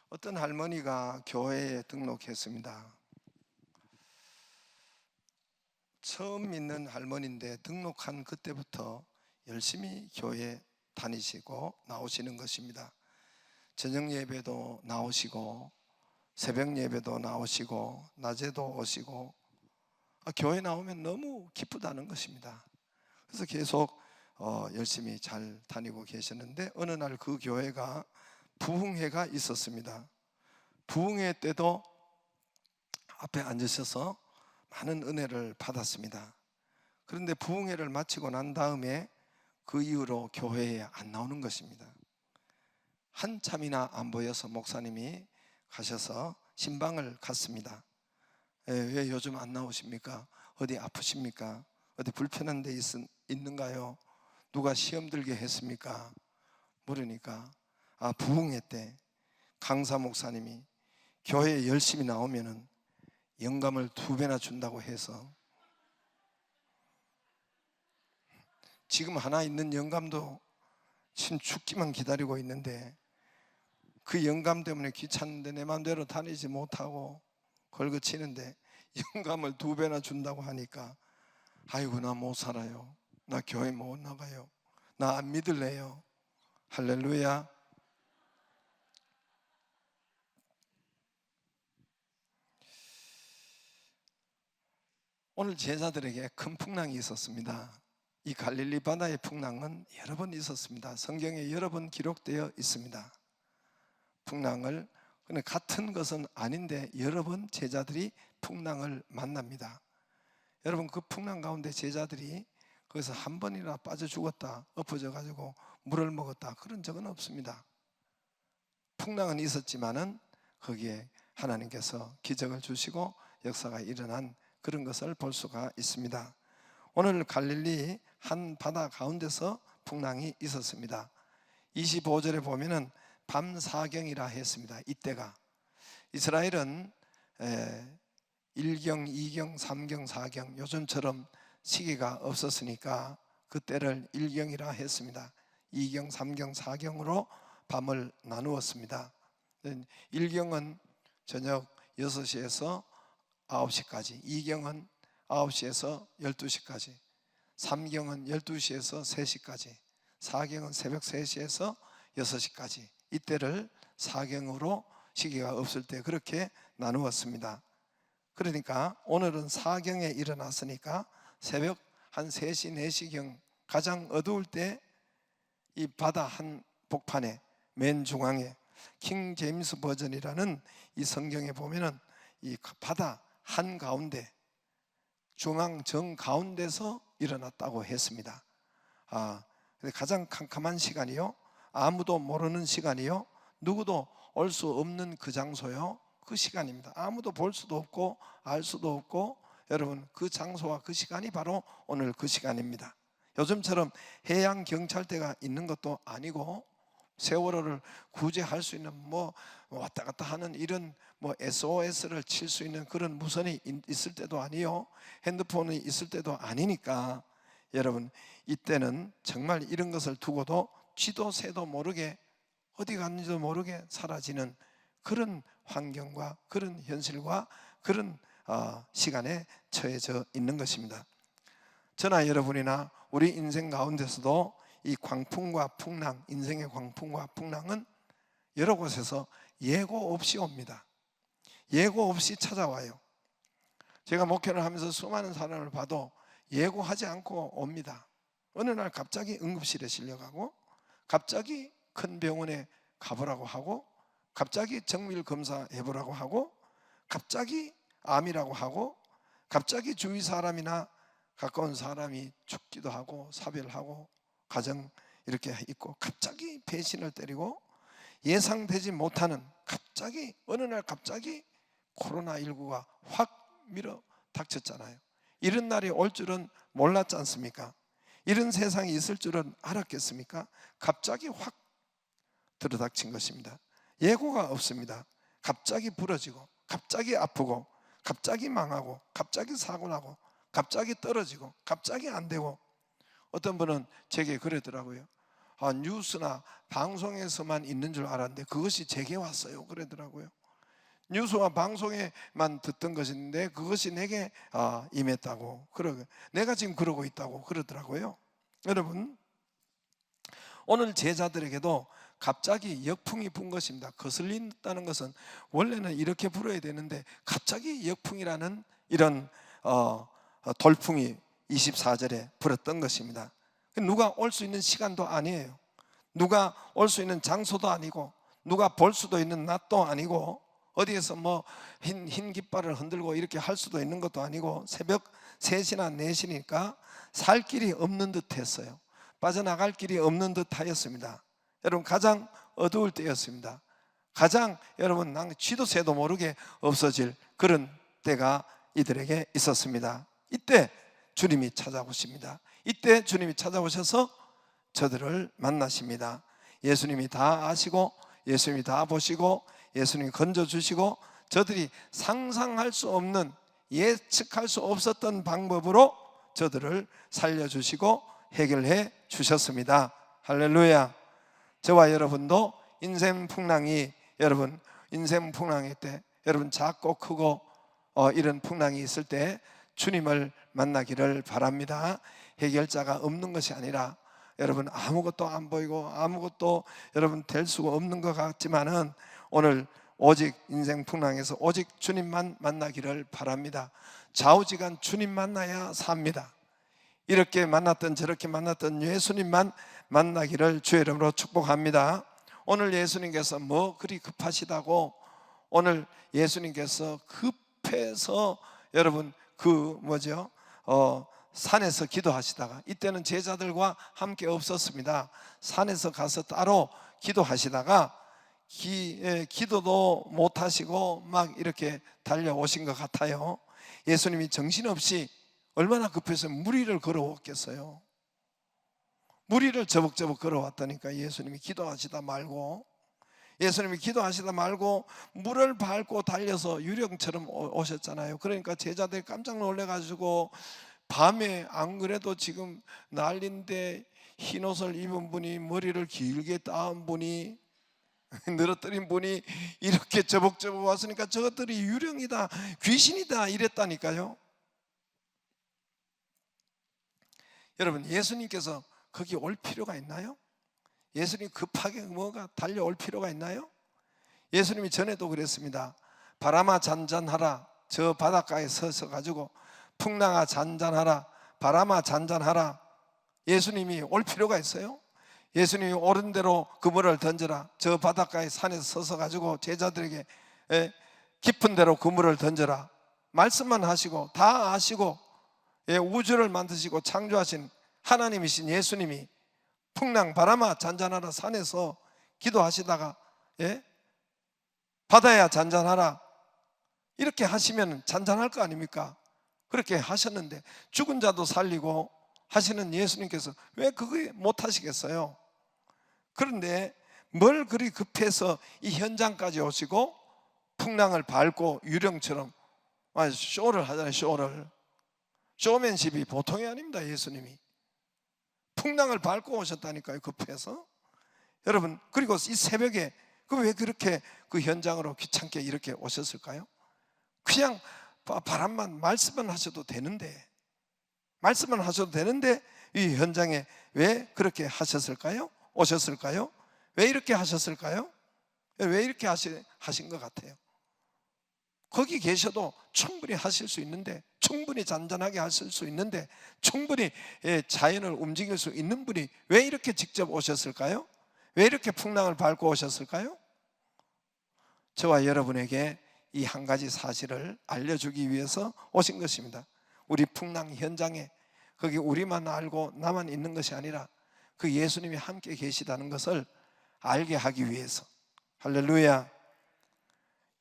어떤 할머니가 교회에 등록했습니다. 처음 믿는 할머니인데 등록한 그때부터 열심히 교회 다니시고 나오시는 것입니다. 저녁 예배도 나오시고 새벽 예배도 나오시고 낮에도 오시고 교회 나오면 너무 기쁘다는 것입니다. 그래서 계속 열심히 잘 다니고 계셨는데 어느 날 그 교회가 부흥회가 있었습니다. 부흥회 때도 앞에 앉으셔서 많은 은혜를 받았습니다. 그런데 부흥회를 마치고 난 다음에 그 이후로 교회에 안 나오는 것입니다. 한참이나 안 보여서 목사님이 가셔서 신방을 갔습니다. 왜 요즘 안 나오십니까? 어디 아프십니까? 어디 불편한 데 있는가요? 누가 시험 들게 했습니까? 물으니까 부흥회 때 강사 목사님이 교회에 열심히 나오면은 영감을 2배나 준다고 해서 지금 하나 있는 영감도 지금 죽기만 기다리고 있는데 그 영감 때문에 귀찮은데 내 마음대로 다니지 못하고 걸거치는데 영감을 2배나 준다고 하니까 아이고 나 못 살아요. 나 교회 못 나가요. 나 안 믿을래요. 할렐루야. 오늘 제자들에게 큰 풍랑이 있었습니다. 이 갈릴리 바다의 풍랑은 여러 번 있었습니다. 성경에 여러 번 기록되어 있습니다. 풍랑을, 근데 같은 것은 아닌데 여러 번 제자들이 풍랑을 만납니다. 여러분, 그 풍랑 가운데 제자들이 거기서 한 번이나 빠져 죽었다, 엎어져 가지고 물을 먹었다, 그런 적은 없습니다. 풍랑은 있었지만은 거기에 하나님께서 기적을 주시고 역사가 일어난 그런 것을 볼 수가 있습니다. 오늘 갈릴리 한 바다 가운데서 풍랑이 있었습니다. 25절에 보면은 밤 사경이라 했습니다. 이때가 이스라엘은 1경, 2경, 3경, 4경 요즘처럼 시기가 없었으니까 그때를 1경이라 했습니다. 2경, 3경, 4경으로 밤을 나누었습니다. 1경은 저녁 6시에서 9시까지, 2경은 9시에서 12시까지, 3경은 12시에서 3시까지, 4경은 새벽 3시에서 6시까지, 이때를 4경으로 시기가 없을 때 그렇게 나누었습니다. 그러니까 오늘은 4경에 일어났으니까 새벽 한 3시, 4시경 가장 어두울 때 이 바다 한 복판에 맨 중앙에 킹 제임스 버전이라는 이 성경에 보면은 이 바다 한 가운데 중앙 정 가운데서 일어났다고 했습니다. 가장 캄캄한 시간이요, 아무도 모르는 시간이요, 누구도 올 수 없는 그 장소요, 그 시간입니다. 아무도 볼 수도 없고 알 수도 없고, 여러분 그 장소와 그 시간이 바로 오늘 그 시간입니다. 요즘처럼 해양 경찰대가 있는 것도 아니고 세월호를 구제할 수 있는 왔다 갔다 하는 이런 SOS를 칠 수 있는 그런 무선이 있을 때도 아니요, 핸드폰이 있을 때도 아니니까 여러분 이때는 정말 이런 것을 두고도 쥐도 새도 모르게 어디 갔는지도 모르게 사라지는 그런 환경과 그런 현실과 그런 시간에 처해져 있는 것입니다. 저나 여러분이나 우리 인생 가운데서도 이 광풍과 풍랑, 인생의 광풍과 풍랑은 여러 곳에서 예고 없이 옵니다. 예고 없이 찾아와요. 제가 목회를 하면서 수많은 사람을 봐도 예고하지 않고 옵니다. 어느 날 갑자기 응급실에 실려가고, 갑자기 큰 병원에 가보라고 하고, 갑자기 정밀 검사 해보라고 하고, 갑자기 암이라고 하고, 갑자기 주위 사람이나 가까운 사람이 죽기도 하고 사별하고 가정 이렇게 있고, 갑자기 배신을 때리고, 예상되지 못하는 갑자기 어느 날 갑자기 코로나19가 확 밀어 닥쳤잖아요. 이런 날이 올 줄은 몰랐지 않습니까? 이런 세상이 있을 줄은 알았겠습니까? 갑자기 확 들어닥친 것입니다. 예고가 없습니다. 갑자기 부러지고, 갑자기 아프고, 갑자기 망하고, 갑자기 사고나고, 갑자기 떨어지고, 갑자기 안 되고. 어떤 분은 제게 그러더라고요. 뉴스나 방송에서만 있는 줄 알았는데 그것이 제게 왔어요 그러더라고요. 뉴스와 방송에만 듣던 것인데 그것이 내게 임했다고, 내가 지금 그러고 있다고 그러더라고요. 여러분, 오늘 제자들에게도 갑자기 역풍이 분 것입니다. 거슬린다는 것은 원래는 이렇게 불어야 되는데 갑자기 역풍이라는 이런 돌풍이 24절에 불었던 것입니다. 누가 올 수 있는 시간도 아니에요. 누가 올 수 있는 장소도 아니고 누가 볼 수도 있는 낮도 아니고 어디에서 뭐 흰 깃발을 흔들고 이렇게 할 수도 있는 것도 아니고 새벽 3시나 4시니까 살 길이 없는 듯 했어요. 빠져나갈 길이 없는 듯 하였습니다. 여러분, 가장 어두울 때였습니다. 가장 여러분 쥐도 새도 모르게 없어질 그런 때가 이들에게 있었습니다. 이때 주님이 찾아오십니다. 이때 주님이 찾아오셔서 저들을 만나십니다. 예수님이 다 아시고 예수님이 다 보시고 예수님이 건져주시고 저들이 상상할 수 없는, 예측할 수 없었던 방법으로 저들을 살려주시고 해결해 주셨습니다. 할렐루야. 저와 여러분도 인생 풍랑이 때 여러분 작고 크고 이런 풍랑이 있을 때 주님을 만나기를 바랍니다. 해결자가 없는 것이 아니라 여러분 아무것도 안 보이고 아무것도 여러분 될 수가 없는 것 같지만은 오늘 오직 인생 풍랑에서 오직 주님만 만나기를 바랍니다. 좌우지간 주님 만나야 삽니다. 이렇게 만났던 저렇게 만났던 예수님만 만나기를 주의 이름으로 축복합니다. 오늘 예수님께서 뭐 그리 급하시다고, 오늘 예수님께서 급해서 여러분 산에서 기도하시다가, 이때는 제자들과 함께 없었습니다. 산에서 가서 따로 기도하시다가 기도도 못하시고 막 이렇게 달려오신 것 같아요. 예수님이 정신없이 얼마나 급해서 무리를 걸어왔겠어요. 무리를 저벅저벅 걸어왔다니까. 예수님이 기도하시다 말고 물을 밟고 달려서 유령처럼 오셨잖아요. 그러니까 제자들이 깜짝 놀래가지고, 밤에 안 그래도 지금 난리인데 흰 옷을 입은 분이, 머리를 길게 따은 분이, 늘어뜨린 분이 이렇게 저벅저벅 왔으니까 저것들이 유령이다, 귀신이다 이랬다니까요. 여러분, 예수님께서 거기 올 필요가 있나요? 예수님 급하게 뭐가 달려올 필요가 있나요? 예수님이 전에도 그랬습니다. 바람아 잔잔하라. 저 바닷가에 서서 가지고 풍랑아 잔잔하라, 바람아 잔잔하라. 예수님이 올 필요가 있어요? 예수님이 옳은 대로 그물을 던져라. 저 바닷가에 산에서 서서 가지고 제자들에게 깊은 대로 그물을 던져라. 말씀만 하시고 다 아시고 우주를 만드시고 창조하신 하나님이신 예수님이 풍랑 바람아 잔잔하라 산에서 기도하시다가 바다야 잔잔하라 이렇게 하시면 잔잔할 거 아닙니까? 그렇게 하셨는데 죽은 자도 살리고 하시는 예수님께서 왜 그거 못 하시겠어요? 그런데 뭘 그리 급해서 이 현장까지 오시고 풍랑을 밟고 유령처럼 쇼를 하잖아요. 쇼맨십이 보통이 아닙니다. 예수님이 풍랑을 밟고 오셨다니까요, 급해서. 여러분, 그리고 이 새벽에 왜 그렇게 그 현장으로 귀찮게 이렇게 오셨을까요? 그냥 바람만 말씀만 하셔도 되는데 이 현장에 왜 그렇게 하셨을까요? 오셨을까요? 왜 이렇게 하셨을까요? 왜 이렇게 하신 것 같아요? 거기 계셔도 충분히 하실 수 있는데, 충분히 잔잔하게 하실 수 있는데, 충분히 자연을 움직일 수 있는 분이 왜 이렇게 직접 오셨을까요? 왜 이렇게 풍랑을 밟고 오셨을까요? 저와 여러분에게 이 한 가지 사실을 알려주기 위해서 오신 것입니다. 우리 풍랑 현장에 거기 우리만 알고 나만 있는 것이 아니라 그 예수님이 함께 계시다는 것을 알게 하기 위해서. 할렐루야.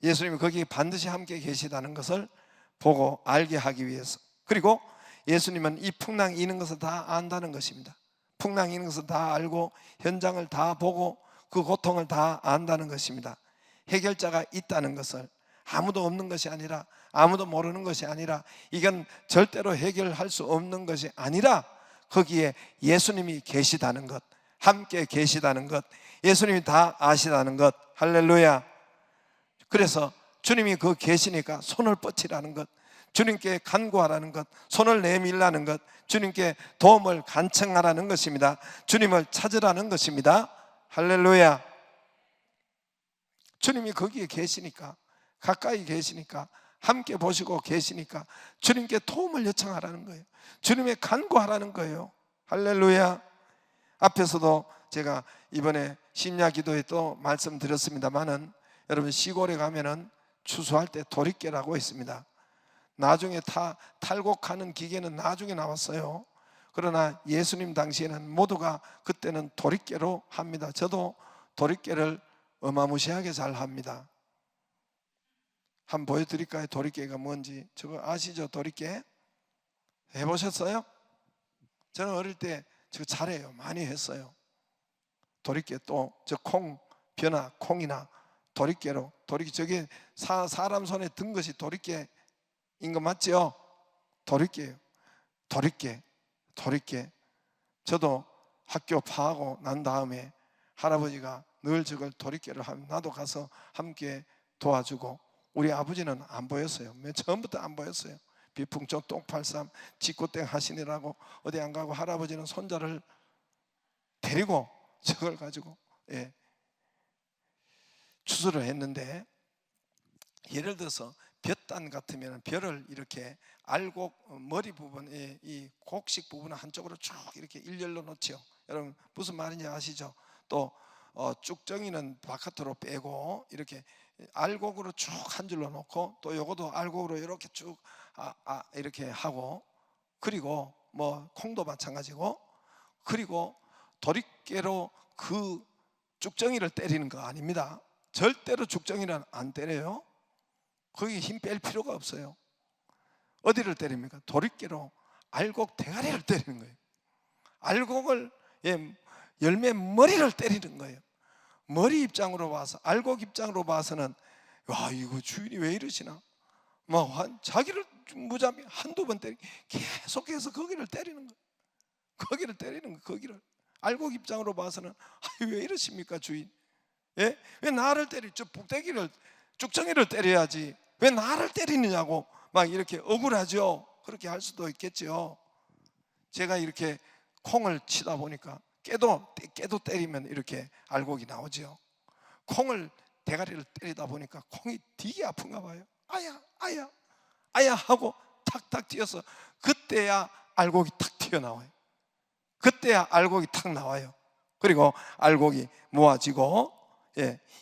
예수님이 거기 반드시 함께 계시다는 것을 보고 알게 하기 위해서. 그리고 예수님은 이 풍랑이 있는 것을 다 안다는 것입니다. 풍랑이 있는 것을 다 알고 현장을 다 보고 그 고통을 다 안다는 것입니다. 해결자가 있다는 것을, 아무도 없는 것이 아니라, 아무도 모르는 것이 아니라, 이건 절대로 해결할 수 없는 것이 아니라 거기에 예수님이 계시다는 것, 함께 계시다는 것, 예수님이 다 아시다는 것. 할렐루야. 그래서 주님이 그 계시니까 손을 뻗치라는 것, 주님께 간구하라는 것, 손을 내밀라는 것, 주님께 도움을 간청하라는 것입니다. 주님을 찾으라는 것입니다. 할렐루야. 주님이 거기에 계시니까, 가까이 계시니까, 함께 보시고 계시니까 주님께 도움을 요청하라는 거예요. 주님의 간구하라는 거예요. 할렐루야. 앞에서도 제가 이번에 심야 기도에 또 말씀드렸습니다마는, 여러분 시골에 가면은 추수할 때 도리깨라고 있습니다. 나중에 탈곡하는 기계는 나중에 나왔어요. 그러나 예수님 당시에는 모두가 그때는 도리깨로 합니다. 저도 도리깨를 어마무시하게 잘 합니다. 한번 보여드릴까요? 도리깨가 뭔지. 저거 아시죠? 도리깨 해보셨어요? 저는 어릴 때 저거 잘해요. 많이 했어요. 도리깨. 또 저 변화 콩이나 도리깨로, 도리깨, 저게 사람 손에 든 것이 도리깨인 거 맞죠? 도리깨예요. 도리깨. 저도 학교 파하고 난 다음에 할아버지가 늘 저걸 도리깨를 하면 나도 가서 함께 도와주고, 우리 아버지는 안 보였어요. 맨 처음부터 안 보였어요. 비풍족 똥팔삼 직구땡 하시느라고 어디 안 가고, 할아버지는 손자를 데리고 저걸 가지고 추수를 했는데, 예를 들어서 볕단 같으면 벼를 이렇게 알곡 머리 부분에 이 곡식 부분을 한쪽으로 쭉 이렇게 일렬로 놓죠. 여러분 무슨 말인지 아시죠? 또 쭉정이는 바깥으로 빼고 이렇게 알곡으로 쭉 한 줄로 놓고, 또 요것도 알곡으로 이렇게 쭉 이렇게 하고, 그리고 뭐 콩도 마찬가지고, 그리고 도리깨로 그 쭉정이를 때리는 거 아닙니다. 절대로 쭉정이는 안 때려요. 거기 힘 뺄 필요가 없어요. 어디를 때립니까? 도리깨로 알곡 대가리를 때리는 거예요. 알곡을, 열매 머리를 때리는 거예요. 머리 입장으로 봐서, 알곡 입장으로 봐서는, 와, 이거 주인이 왜 이러시나, 자기를 무자비 한두 번 때리, 계속해서 거기를 때리는 거예요. 거기를. 알곡 입장으로 봐서는, 왜 이러십니까 주인? 왜 나를 때리? 저 북대기를, 쭉정이를 때려야지 왜 나를 때리느냐고 막 이렇게 억울하죠. 그렇게 할 수도 있겠죠. 제가 이렇게 콩을 치다 보니까 깨도 때리면 이렇게 알곡이 나오죠. 콩을 대가리를 때리다 보니까 콩이 되게 아픈가 봐요. 아야 하고 탁탁 뛰어서, 그때야 알곡이 탁 튀어나와요. 그때야 알곡이 탁 나와요. 그리고 알곡이 모아지고,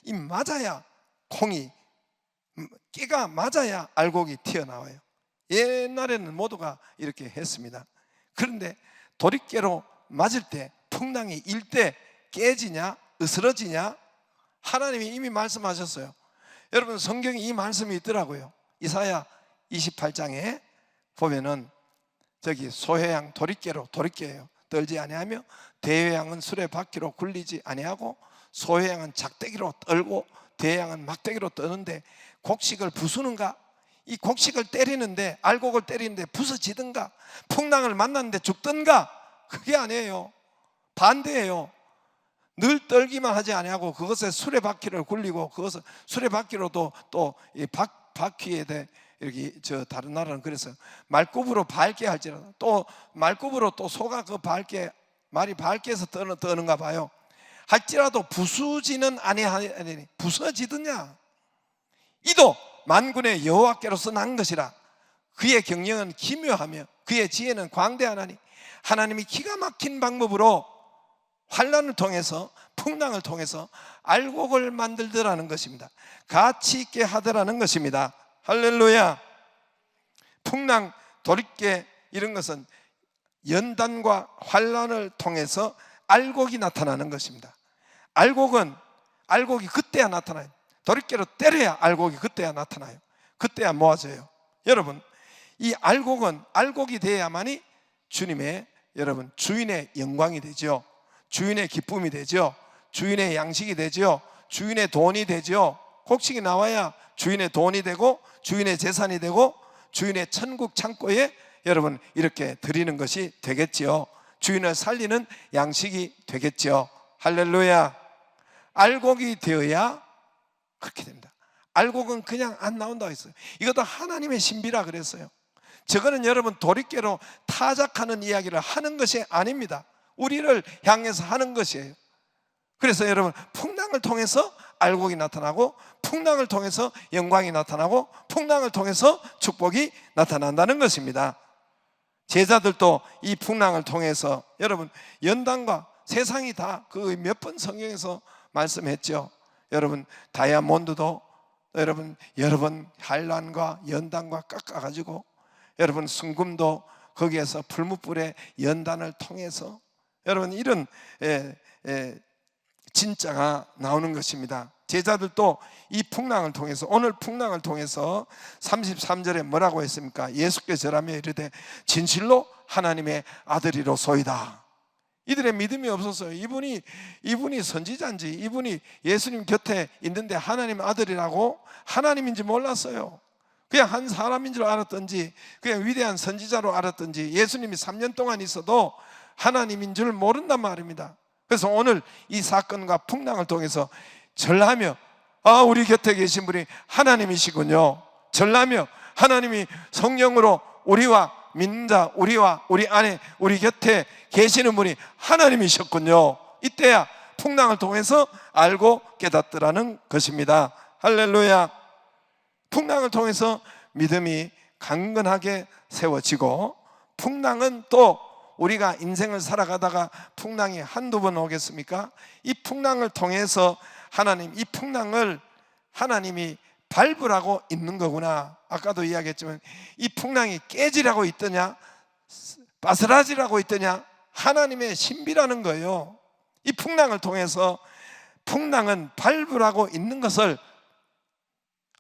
이 맞아야 콩이, 깨가 맞아야 알곡이 튀어나와요. 옛날에는 모두가 이렇게 했습니다. 그런데 도리깨로 맞을 때, 풍랑이 일 때 깨지냐 으스러지냐, 하나님이 이미 말씀하셨어요. 여러분 성경에 이 말씀이 있더라고요. 이사야 28장에 보면은 저기 소회양 도리깨예요. 떨지 아니하며 대회양은 수레바퀴로 굴리지 아니하고, 소회양은 작대기로 떨고 대양은 막대기로 떠는데 곡식을 부수는가? 이 곡식을 때리는데, 알곡을 때리는데 부서지든가, 풍랑을 만났는데 죽든가, 그게 아니에요. 반대예요. 늘 떨기만 하지 아니하고 그것에 수레바퀴를 굴리고, 그것을 수레바퀴로도 또 이 바퀴에 대 이렇게, 저 다른 나라는 그래서 말굽으로 밝게 할지라도, 또 말굽으로 또 소가 그 말이 밝게 해서 떠는가 봐요. 할지라도 부수지는 아니하니 부서지느냐? 이도 만군의 여호와께로서 난 것이라. 그의 경영은 기묘하며 그의 지혜는 광대하나니, 하나님이 기가 막힌 방법으로 환난을 통해서, 풍랑을 통해서 알곡을 만들더라는 것입니다. 가치 있게 하더라는 것입니다. 할렐루야. 풍랑, 도리깨 이런 것은 연단과 환난을 통해서 알곡이 나타나는 것입니다. 알곡이 그때야 나타나요. 도리깨로 때려야 알곡이 그때야 나타나요. 그때야 모아져요. 여러분, 이 알곡이 돼야만이 주님의, 여러분 주인의 영광이 되죠. 주인의 기쁨이 되죠. 주인의 양식이 되죠. 주인의 돈이 되죠. 곡식이 나와야 주인의 돈이 되고, 주인의 재산이 되고, 주인의 천국 창고에 여러분 이렇게 드리는 것이 되겠지요. 주인을 살리는 양식이 되겠죠. 할렐루야. 알곡이 되어야 그렇게 됩니다. 알곡은 그냥 안 나온다고 했어요. 이것도 하나님의 신비라 그랬어요. 저거는 여러분 도리깨로 타작하는 이야기를 하는 것이 아닙니다. 우리를 향해서 하는 것이에요. 그래서 여러분, 풍랑을 통해서 알곡이 나타나고, 풍랑을 통해서 영광이 나타나고, 풍랑을 통해서 축복이 나타난다는 것입니다. 제자들도 이 풍랑을 통해서, 여러분, 연단과 세상이 다 그 몇 번 성경에서 말씀했죠. 여러분, 다이아몬드도 여러분 여러 번 한란과 연단과 깎아가지고, 여러분 순금도 거기에서 풀무불의 연단을 통해서 여러분 이런 진짜가 나오는 것입니다. 제자들도 이 풍랑을 통해서, 오늘 풍랑을 통해서 33절에 뭐라고 했습니까? 예수께 절하며 이르되 진실로 하나님의 아들이로소이다. 이들의 믿음이 없었어요. 이분이 선지자인지, 이분이 예수님 곁에 있는데 하나님 아들이라고 하나님인지 몰랐어요. 그냥 한 사람인 줄 알았던지, 그냥 위대한 선지자로 알았던지, 예수님이 3년 동안 있어도 하나님인 줄 모른단 말입니다. 그래서 오늘 이 사건과 풍랑을 통해서 절하며, 우리 곁에 계신 분이 하나님이시군요. 절하며 하나님이 성령으로 우리와 믿는 자, 우리와 우리 안에 우리 곁에 계시는 분이 하나님이셨군요. 이때야 풍랑을 통해서 알고 깨닫더라는 것입니다. 할렐루야. 풍랑을 통해서 믿음이 강건하게 세워지고, 풍랑은 또 우리가 인생을 살아가다가 풍랑이 한두 번 오겠습니까? 이 풍랑을 통해서 이 풍랑을 하나님이 밟으라고 있는 거구나. 아까도 이야기했지만 이 풍랑이 깨지라고 있더냐, 바스라지라고 있더냐, 하나님의 신비라는 거예요. 이 풍랑을 통해서 풍랑은 밟으라고 있는 것을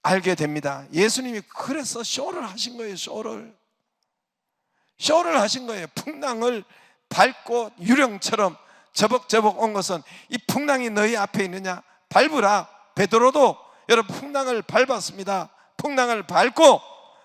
알게 됩니다. 예수님이 그래서 쇼를 하신 거예요. 쇼를 하신 거예요. 풍랑을 밟고 유령처럼 저벅저벅 온 것은, 이 풍랑이 너희 앞에 있느냐, 밟으라. 베드로도 여러분 풍랑을 밟았습니다. 풍랑을 밟고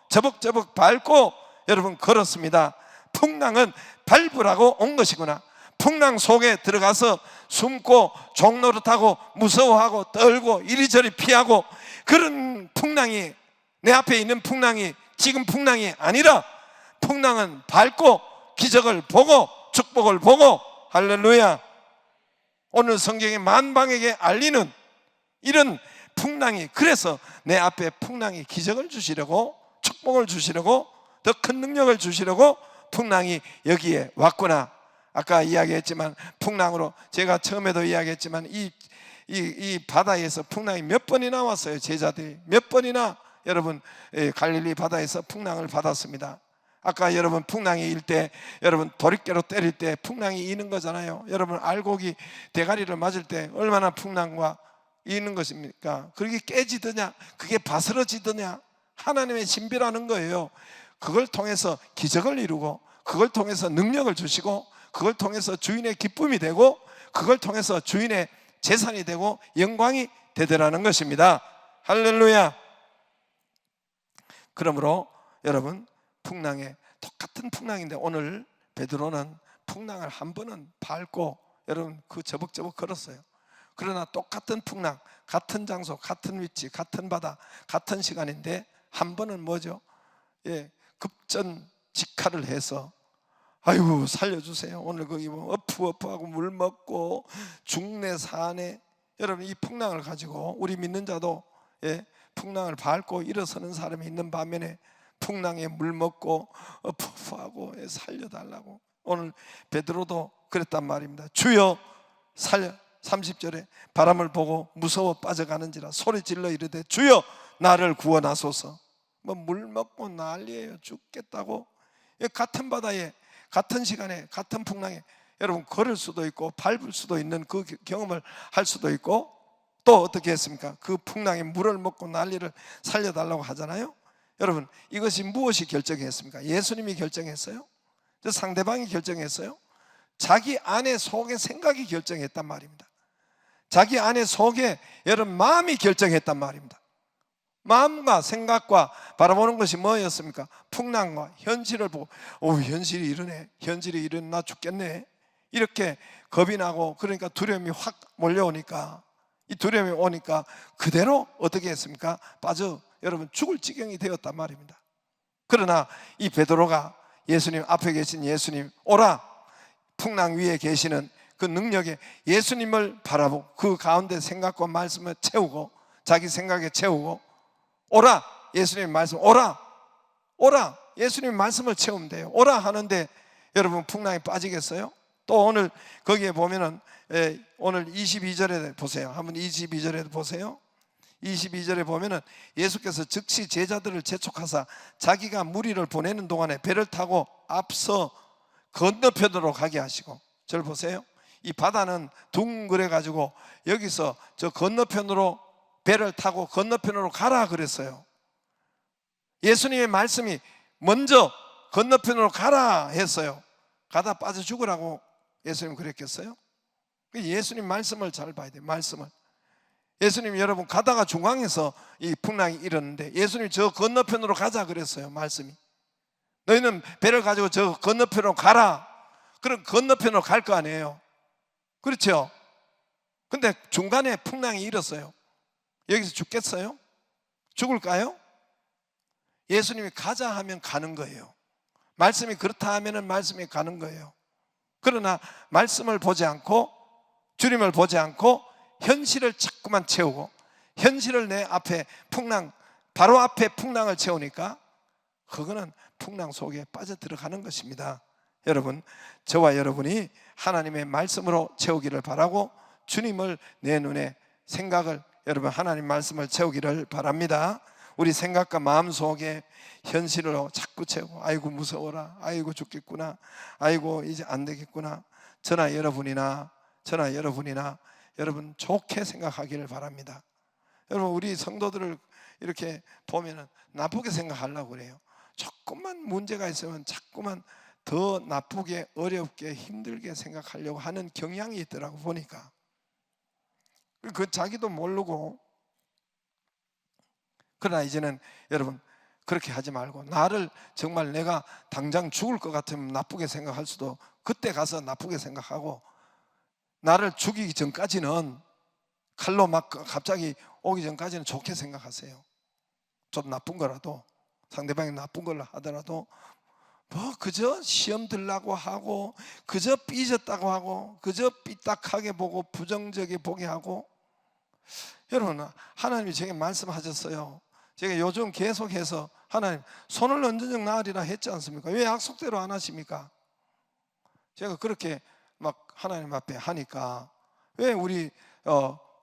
저벅저벅 밟고 여러분 걸었습니다. 풍랑은 밟으라고 온 것이구나. 풍랑 속에 들어가서 숨고 종노릇하고 무서워하고 떨고 이리저리 피하고, 그런 풍랑이, 내 앞에 있는 풍랑이 지금 풍랑이 아니라, 풍랑은 밟고 기적을 보고 축복을 보고, 할렐루야. 오늘 성경에 만방에게 알리는 이런 풍랑이, 그래서 내 앞에 풍랑이 기적을 주시려고, 축복을 주시려고, 더 큰 능력을 주시려고 풍랑이 여기에 왔구나. 아까 이야기했지만 풍랑으로, 제가 처음에도 이야기했지만 이 바다에서 풍랑이 몇 번이나 왔어요. 제자들이 몇 번이나 여러분 갈릴리 바다에서 풍랑을 받았습니다. 아까 여러분 풍랑이 일 때, 여러분 도리깨로 때릴 때 풍랑이 이는 거잖아요. 여러분 알곡이 대가리를 맞을 때 얼마나 풍랑과 이는 것입니까? 그게 깨지더냐, 그게 바스러지더냐, 하나님의 신비라는 거예요. 그걸 통해서 기적을 이루고, 그걸 통해서 능력을 주시고, 그걸 통해서 주인의 기쁨이 되고, 그걸 통해서 주인의 재산이 되고 영광이 되더라는 것입니다. 할렐루야. 그러므로 여러분, 풍랑에, 똑같은 풍랑인데 오늘 베드로는 풍랑을 한 번은 밟고 여러분 그 저벅저벅 걸었어요. 그러나 똑같은 풍랑, 같은 장소, 같은 위치, 같은 바다, 같은 시간인데 한 번은 뭐죠? 급전직하를 해서 아이고 살려주세요. 오늘 거기 뭐 어프어프하고 물 먹고 죽네 사네. 여러분 이 풍랑을 가지고 우리 믿는 자도 풍랑을 밟고 일어서는 사람이 있는 반면에 풍랑에 물 먹고 어프어프하고 살려달라고. 오늘 베드로도 그랬단 말입니다. 주여 살려. 30절에 바람을 보고 무서워 빠져가는지라 소리질러 이르되 주여 나를 구원하소서. 뭐 물 먹고 난리예요. 죽겠다고. 같은 바다에, 같은 시간에, 같은 풍랑에 여러분 걸을 수도 있고 밟을 수도 있는 그 경험을 할 수도 있고, 또 어떻게 했습니까? 그 풍랑에 물을 먹고 난리를 살려달라고 하잖아요. 여러분 이것이 무엇이 결정했습니까? 예수님이 결정했어요? 저 상대방이 결정했어요? 자기 안에 속의 생각이 결정했단 말입니다. 자기 안에 속에 여러분 마음이 결정했단 말입니다. 마음과 생각과 바라보는 것이 뭐였습니까? 풍랑과 현실을 보고 현실이 이러네, 현실이 이러네, 나 죽겠네, 이렇게 겁이 나고, 그러니까 두려움이 확 몰려오니까, 이 두려움이 오니까 그대로 어떻게 했습니까? 여러분 죽을 지경이 되었단 말입니다. 그러나 이 베드로가 예수님 앞에 계신 예수님, 오라, 풍랑 위에 계시는 그 능력에 예수님을 바라보고 그 가운데 생각과 말씀을 채우고, 자기 생각에 채우고, 오라, 예수님 말씀, 오라, 오라, 예수님 말씀을 채우면 돼요. 오라 하는데 여러분 풍랑이 빠지겠어요? 또 오늘 거기에 보면은 오늘 22절에 보세요. 한번 22절에 보세요. 22절에 보면은 예수께서 즉시 제자들을 재촉하사 자기가 무리를 보내는 동안에 배를 타고 앞서 건너편으로 가게 하시고, 저를 보세요. 이 바다는 둥그래 가지고 여기서 저 건너편으로 배를 타고 건너편으로 가라 그랬어요. 예수님의 말씀이 먼저 건너편으로 가라 했어요. 가다 빠져 죽으라고 예수님 그랬겠어요? 예수님 말씀을 잘 봐야 돼요. 말씀을. 예수님 여러분 가다가 중앙에서 이 풍랑이 일었는데 예수님 저 건너편으로 가자 그랬어요. 말씀이. 너희는 배를 가지고 저 건너편으로 가라. 그럼 건너편으로 갈 거 아니에요. 그렇죠? 근데 중간에 풍랑이 일었어요. 여기서 죽겠어요? 죽을까요? 예수님이 가자 하면 가는 거예요. 말씀이 그렇다 하면 말씀이 가는 거예요. 그러나 말씀을 보지 않고, 주님을 보지 않고 현실을 자꾸만 채우고, 현실을 내 앞에 풍랑, 바로 앞에 풍랑을 채우니까 그거는 풍랑 속에 빠져들어가는 것입니다. 여러분, 저와 여러분이 하나님의 말씀으로 채우기를 바라고, 주님을 내 눈에, 생각을, 여러분 하나님 말씀을 채우기를 바랍니다. 우리 생각과 마음 속에 현실로 자꾸 채우고, 아이고 무서워라, 아이고 죽겠구나, 아이고 이제 안 되겠구나, 저나 여러분이나 여러분 좋게 생각하기를 바랍니다. 여러분 우리 성도들을 이렇게 보면은 나쁘게 생각하려고 그래요. 조금만 문제가 있으면 자꾸만 더 나쁘게, 어렵게, 힘들게 생각하려고 하는 경향이 있더라고 보니까. 그 자기도 모르고. 그러나 이제는 여러분 그렇게 하지 말고, 나를 정말 내가 당장 죽을 것 같으면 나쁘게 생각할 수도 그때 가서 나쁘게 생각하고, 나를 죽이기 전까지는, 칼로 막 갑자기 오기 전까지는 좋게 생각하세요. 좀 나쁜 거라도, 상대방이 나쁜 걸로 하더라도 뭐 그저 시험 들라고 하고, 그저 삐졌다고 하고, 그저 삐딱하게 보고 부정적이 보게 하고. 여러분 하나님이 제게 말씀하셨어요. 제가 요즘 계속해서 하나님 손을 얹은 나으리라 했지 않습니까? 왜 약속대로 안 하십니까? 제가 그렇게 막 하나님 앞에 하니까 왜 우리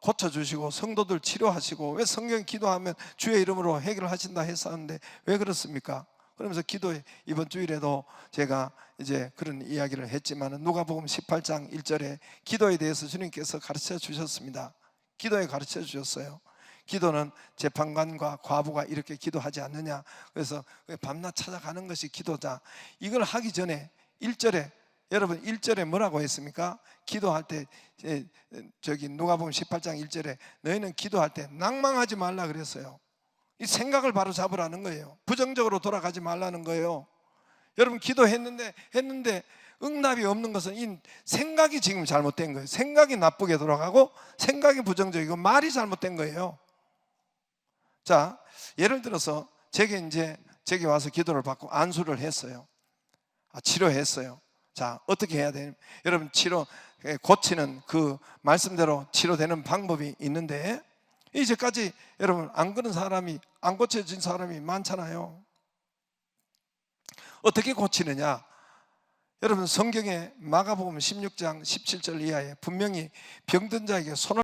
고쳐주시고 성도들 치료하시고, 왜 성경 기도하면 주의 이름으로 해결하신다 했었는데 왜 그렇습니까? 그러면서 기도에 이번 주일에도 제가 이제 그런 이야기를 했지만, 누가복음 18장 1절에 기도에 대해서 주님께서 가르쳐 주셨습니다. 기도에 가르쳐 주셨어요. 기도는 재판관과 과부가 이렇게 기도하지 않느냐, 그래서 밤낮 찾아가는 것이 기도다. 이걸 하기 전에 1절에, 여러분 1절에 뭐라고 했습니까? 기도할 때 저기 누가복음 18장 1절에 너희는 기도할 때 낭망하지 말라 그랬어요. 이 생각을 바로 잡으라는 거예요. 부정적으로 돌아가지 말라는 거예요. 여러분 기도했는데 응답이 없는 것은 이 생각이 지금 잘못된 거예요. 생각이 나쁘게 돌아가고 생각이 부정적이고 말이 잘못된 거예요. 자, 예를 들어서 제게 와서 기도를 받고 안수를 했어요. 치료했어요. 자, 어떻게 해야 돼요? 여러분 고치는 그 말씀대로 치료되는 방법이 있는데, 이제까지 여러분 안 고쳐진 사람이 많잖아요. 어떻게 고치느냐? 여러분 성경에 마가복음 16장 17절 이하에 분명히 병든 자에게 손을